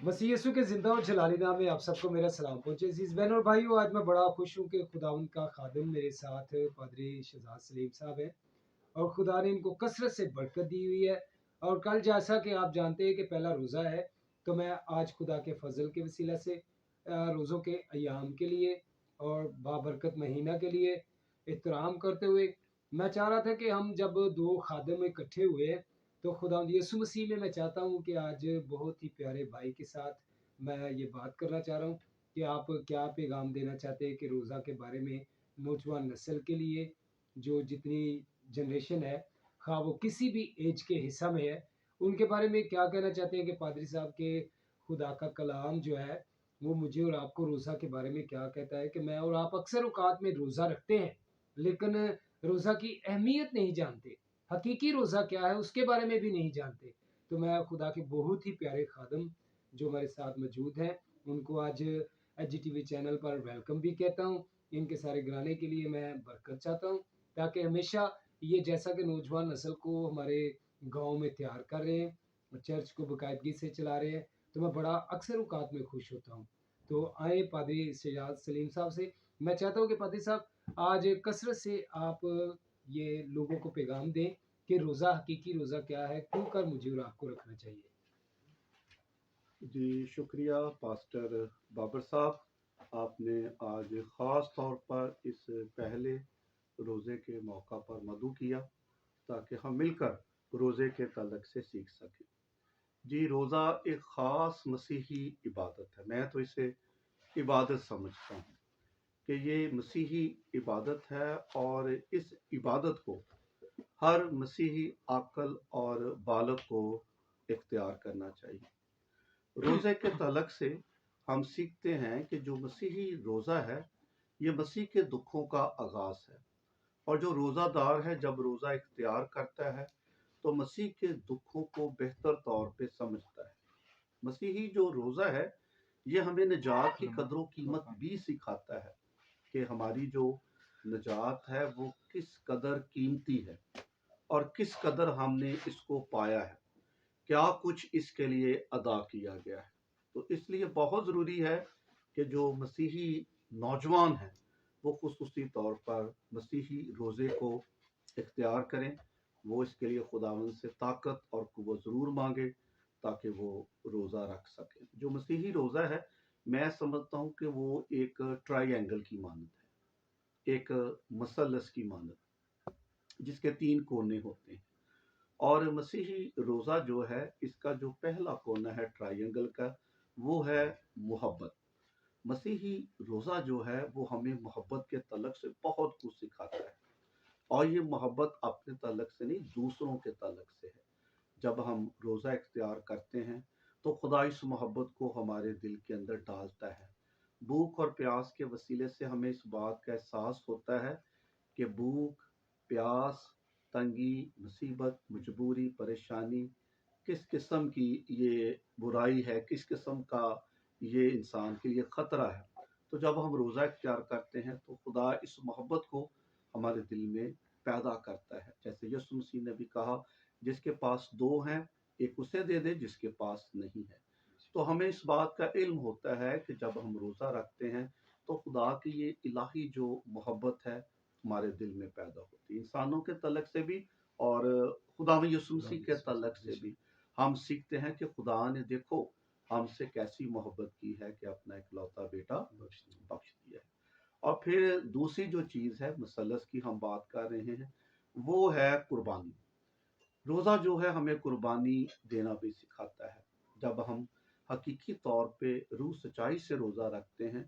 मसीह यीशु के जिंदा और जलाली नाम में आप सबको मेरा सलाम पहुंचे। अजीज बहन और भाइयों, आज मैं बड़ा खुश हूं कि खुदावंद का खादिम मेरे साथ पादरी शहजाद सलीम साहब है और खुदा ने इनको कसरत से बरकत दी हुई है। और कल जैसा कि आप जानते हैं कि पहला रोज़ा है, तो मैं आज खुदा के फजल के वसीला से रोज़ों के अयाम के लिए और बाबरकत महीना के लिए एहतराम करते हुए मैं चाह रहा था कि हम जब दो खादिम इकट्ठे हुए तो खुदा यीशु मसीह में मैं चाहता हूँ कि आज बहुत ही प्यारे भाई के साथ मैं ये बात करना चाह रहा हूँ कि आप क्या पैगाम देना चाहते हैं कि रोज़ा के बारे में नौजवान नस्ल के लिए, जो जितनी जनरेशन है, हाँ वो किसी भी एज के हिस्सा में है, उनके बारे में क्या कहना चाहते हैं कि पादरी साहब के खुदा का कलाम जो है वो मुझे और आपको रोज़ा के बारे में क्या कहता है कि मैं और आप अक्सर औकात में रोज़ा रखते हैं लेकिन रोज़ा की अहमियत नहीं जानते, हकीकी रोज़ा क्या है उसके बारे में भी नहीं जानते। तो मैं खुदा के बहुत ही प्यारे खादम जो हमारे साथ मौजूद हैं उनको आज एच चैनल पर वेलकम भी कहता हूँ। इनके सारे घराने के लिए मैं बरकत चाहता हूँ ताकि हमेशा ये जैसा कि नौजवान नस्ल को हमारे गांव में तैयार कर रहे हैं, चर्च को बाकायदगी से चला रहे हैं, तो मैं बड़ा अक्सर औकात में खुश होता हूँ। तो आए पादरी शहजाद सलीम साहब से मैं चाहता हूँ कि पादरी साहब आज कसरत से आप ये लोगों को पैगाम दें कि रोज़ा, हकीकी रोज़ा क्या है, क्यों कर मुझे और आपको रखना चाहिए। जी शुक्रिया पास्टर बाबर साहब, आपने आज ख़ास तौर पर इस पहले रोज़े के मौका पर मदु किया ताकि हम मिलकर रोज़े के तलक से सीख सकें। जी, रोज़ा एक ख़ास मसीही इबादत है। मैं तो इसे इबादत समझता हूँ कि ये मसीही इबादत है और इस इबादत को हर मसीही आकल और बालक को इख्तियार करना चाहिए। रोज़े के तलक से हम सीखते हैं कि जो मसीही रोज़ा है ये मसीह के दुखों का आगाज़ है, और जो रोज़ादार है जब रोज़ा इख्तियार करता है तो मसीह के दुखों को बेहतर तौर पे समझता है। मसीही जो रोज़ा है ये हमें निजात की कदर कीमत भी सिखाता है कि हमारी जो निजात है वो किस कदर कीमती है और किस कदर हमने इसको पाया है, क्या कुछ इसके लिए अदा किया गया है। तो इसलिए बहुत ज़रूरी है कि जो मसीही नौजवान हैं वो खुसूसी तौर पर मसीही रोज़े को इख्तियार करें। वो इसके लिए खुदावंद से ताकत और कुव्वत ज़रूर मांगे ताकि वो रोज़ा रख सकें। जो मसीही रोज़ा है मैं समझता हूँ कि वो एक ट्रायंगल की मानत है, एक मसलस की मानत, जिसके 3 कोने होते हैं। और मसीही रोज़ा जो है इसका जो पहला कोना है ट्रायंगल का वो है मोहब्बत। मसीही रोज़ा जो है वो हमें मोहब्बत के तलक से बहुत कुछ सिखाता है, और ये मोहब्बत अपने तलक से नहीं दूसरों के तलक से है। जब हम रोज़ा इख्तियार करते हैं तो खुदा इस मोहब्बत को हमारे दिल के अंदर डालता है। भूख और प्यास के वसीले से हमें इस बात का एहसास होता है कि भूख, प्यास, तंगी, मुसीबत, मजबूरी, परेशानी किस किस्म की ये बुराई है, किस किस्म का ये इंसान के लिए ख़तरा है। तो जब हम रोज़ा इख्तियार करते हैं तो खुदा इस मोहब्बत को हमारे दिल में पैदा करता है। जैसे यीशु मसीह ने भी कहा, जिसके पास 2 हैं, एक उसे दे दे जिसके पास नहीं है। तो हमें इस बात का इल्म होता है कि जब हम रोज़ा रखते हैं तो खुदा की ये इलाही जो मोहब्बत है हमारे दिल में पैदा होती है, इंसानों के तलक से भी और खुदा यीशु मसीह के तलक से भी। हम सीखते हैं कि खुदा ने देखो हमसे कैसी मोहब्बत की है कि अपना इकलौता बेटा बख्श दिया है। और फिर दूसरी जो चीज़ है मसलस की हम बात कर रहे हैं वो है कुर्बानी। रोज़ा जो है हमें कुर्बानी देना भी सिखाता है। जब हम हकीकी तौर पे रूह सच्चाई से रोज़ा रखते हैं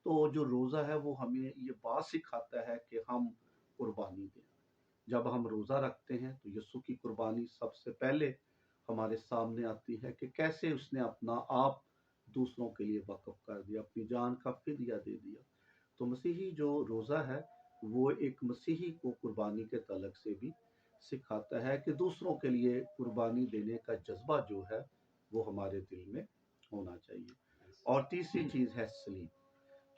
तो जो रोज़ा है वो हमें ये बात सिखाता है कि हम कुर्बानी दें। जब हम रोज़ा रखते हैं तो यीशु की कुर्बानी सबसे पहले हमारे सामने आती है कि कैसे उसने अपना आप दूसरों के लिए वक़्फ़ कर दिया, अपनी जान का फ़िदया दे दिया। तो मसीही जो रोज़ा है वो एक मसीही को कुर्बानी के तलक से भी सिखाता है कि दूसरों के लिए कुर्बानी देने का जज्बा जो है वो हमारे दिल में होना चाहिए। और तीसरी चीज़ है सलीब,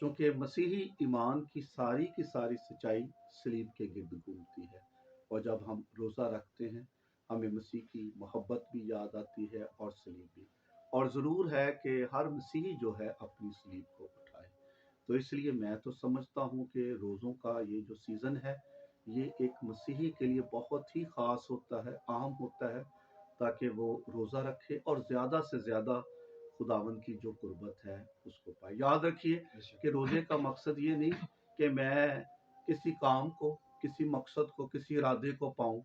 क्योंकि मसीही ईमान की सारी सच्चाई सलीब के गिर्द घूमती है। और जब हम रोज़ा रखते हैं हमें मसीह की मोहब्बत भी याद आती है और सलीब भी। اور ضرور ہے کہ ہر مسیحی جو ہے اپنی سلیب کو اٹھائے۔ تو اس لیے میں تو سمجھتا ہوں کہ روزوں کا یہ جو سیزن ہے یہ ایک مسیحی کے لیے بہت ہی خاص ہوتا ہے، عام ہوتا ہے، تاکہ وہ روزہ رکھے اور زیادہ سے زیادہ خداوند کی جو قربت ہے اس کو پائے۔ یاد رکھیے کہ روزے کا مقصد یہ نہیں کہ میں کسی کام کو، کسی مقصد کو، کسی ارادے کو پاؤں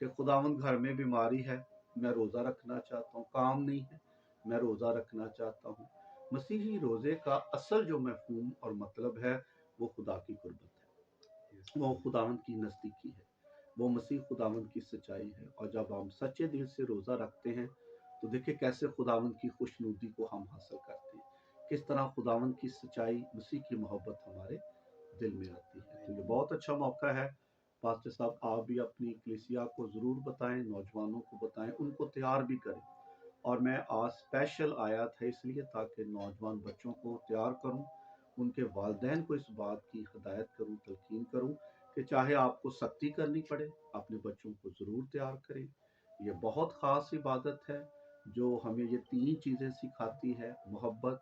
کہ خداوند گھر میں بیماری ہے، میں روزہ رکھنا چاہتا ہوں، کام نہیں ہے، میں روزہ رکھنا چاہتا ہوں۔ مسیحی روزے کا اصل جو مفہوم اور مطلب ہے وہ خدا کی قربت ہے، وہ خداوند کی نزدیکی ہے، وہ مسیح خداوند کی سچائی ہے۔ اور جب ہم سچے دل سے روزہ رکھتے ہیں تو دیکھیں کیسے خداوند کی خوشنودی کو ہم حاصل کرتے ہیں، کس طرح خداوند کی سچائی، مسیح کی محبت ہمارے دل میں آتی ہے۔ تو یہ بہت اچھا موقع ہے پاسٹر صاحب، آپ بھی اپنی کلیسیا کو ضرور بتائیں، نوجوانوں کو بتائیں، ان کو تیار بھی کریں۔ اور میں آج اسپیشل آیا تھا اس لیے تاکہ نوجوان بچوں کو تیار کروں، ان کے والدین کو اس بات کی ہدایت کروں، تلقین کروں کہ چاہے آپ کو سختی کرنی پڑے اپنے بچوں کو ضرور تیار کریں۔ یہ بہت خاص عبادت ہے جو ہمیں یہ تین چیزیں سکھاتی ہے: محبت،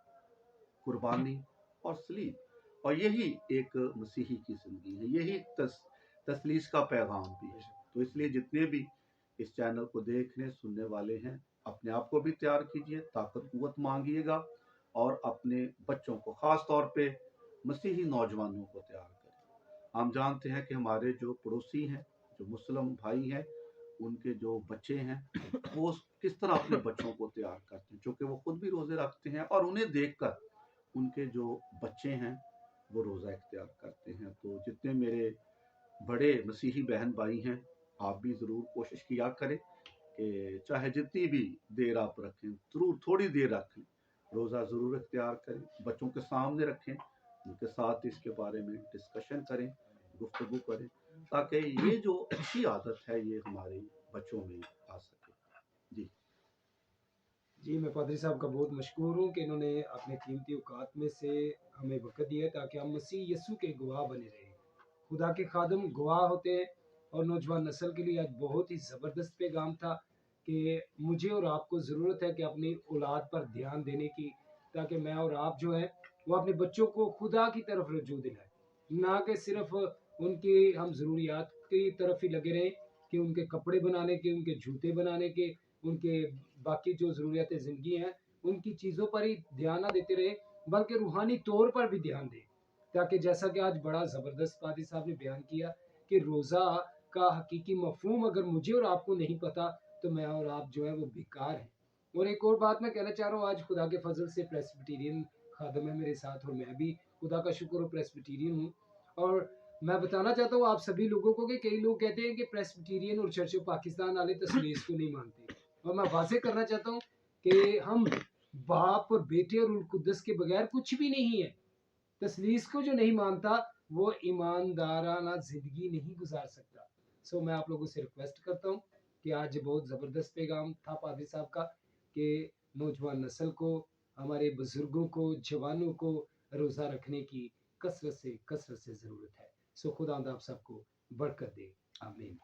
قربانی اور سلیب۔ اور یہی ایک مسیحی کی زندگی ہے، یہی تثلیث کا پیغام بھی ہے۔ تو اس لیے جتنے بھی اس چینل کو دیکھنے سننے والے ہیں، اپنے آپ کو بھی تیار کیجئے، طاقت قوت مانگیے گا، اور اپنے بچوں کو، خاص طور پہ مسیحی نوجوانوں کو تیار کریں۔ ہم جانتے ہیں کہ ہمارے جو پڑوسی ہیں، جو مسلم بھائی ہیں، ان کے جو بچے ہیں وہ کس طرح اپنے بچوں کو تیار کرتے ہیں، چونکہ وہ خود بھی روزے رکھتے ہیں اور انہیں دیکھ کر ان کے جو بچے ہیں وہ روزہ اختیار کرتے ہیں۔ تو جتنے میرے بڑے مسیحی بہن بھائی ہیں، آپ بھی ضرور کوشش کیا کریں کہ چاہے جتنی بھی دیر آپ رکھیں، ضرور تھوڑی دیر رکھیں، روزہ ضرور اختیار کریں، بچوں کے سامنے رکھیں، ان کے ساتھ اس کے بارے میں ڈسکشن کریں، گفتگو کریں، تاکہ یہ جو اچھی عادت ہے یہ ہمارے بچوں میں آ سکے۔ جی جی، میں پادری صاحب کا بہت مشکور ہوں کہ انہوں نے اپنے قیمتی اوقات میں سے ہمیں وقت دیا تاکہ ہم مسیح یسوع کے گواہ بنے رہیں۔ خدا کے خادم گواہ ہوتے ہیں، اور نوجوان نسل کے لیے آج بہت ہی زبردست پیغام تھا کہ مجھے اور آپ کو ضرورت ہے کہ اپنی اولاد پر دھیان دینے کی، تاکہ میں اور آپ جو ہیں وہ اپنے بچوں کو خدا کی طرف رجوع دلائیں، نہ کہ صرف ان کی ہم ضروریات کی طرف ہی لگے رہیں کہ ان کے کپڑے بنانے کے، ان کے جوتے بنانے کے، ان کے باقی جو ضروریات زندگی ہیں ان کی چیزوں پر ہی دھیان نہ دیتے رہے، بلکہ روحانی طور پر بھی دھیان دیں، تاکہ جیسا کہ آج بڑا زبردست پادری صاحب نے بیان کیا کہ روزہ کا حقیقی مفہوم اگر مجھے اور آپ کو نہیں پتا تو میں اور آپ جو ہے وہ بیکار ہیں۔ اور ایک اور بات میں کہنا چاہ رہا ہوں، آج خدا کے فضل سے پریسبیٹیرین خادم ہے میرے ساتھ، اور میں بھی خدا کا شکر پریسبیٹیرین ہوں۔ اور میں بتانا چاہتا ہوں آپ سبھی لوگوں کو کہ کئی لوگ کہتے ہیں کہ پریسبیٹیرین اور چرچ آف پاکستان والے تثلیث کو نہیں مانتے، اور میں واضح کرنا چاہتا ہوں کہ ہم باپ اور بیٹے اور روح القدس کے بغیر کچھ بھی نہیں ہے۔ تثلیث کو جو نہیں مانتا وہ ایماندارانہ زندگی نہیں گزار سکتا۔ سو میں آپ لوگوں سے ریکویسٹ کرتا ہوں کہ آج بہت زبردست پیغام تھا پادری صاحب کا کہ نوجوان نسل کو، ہمارے بزرگوں کو، جوانوں کو روزہ رکھنے کی کثرت سے ضرورت ہے۔ سو خدا آپ سب کو برکت دے، آمین۔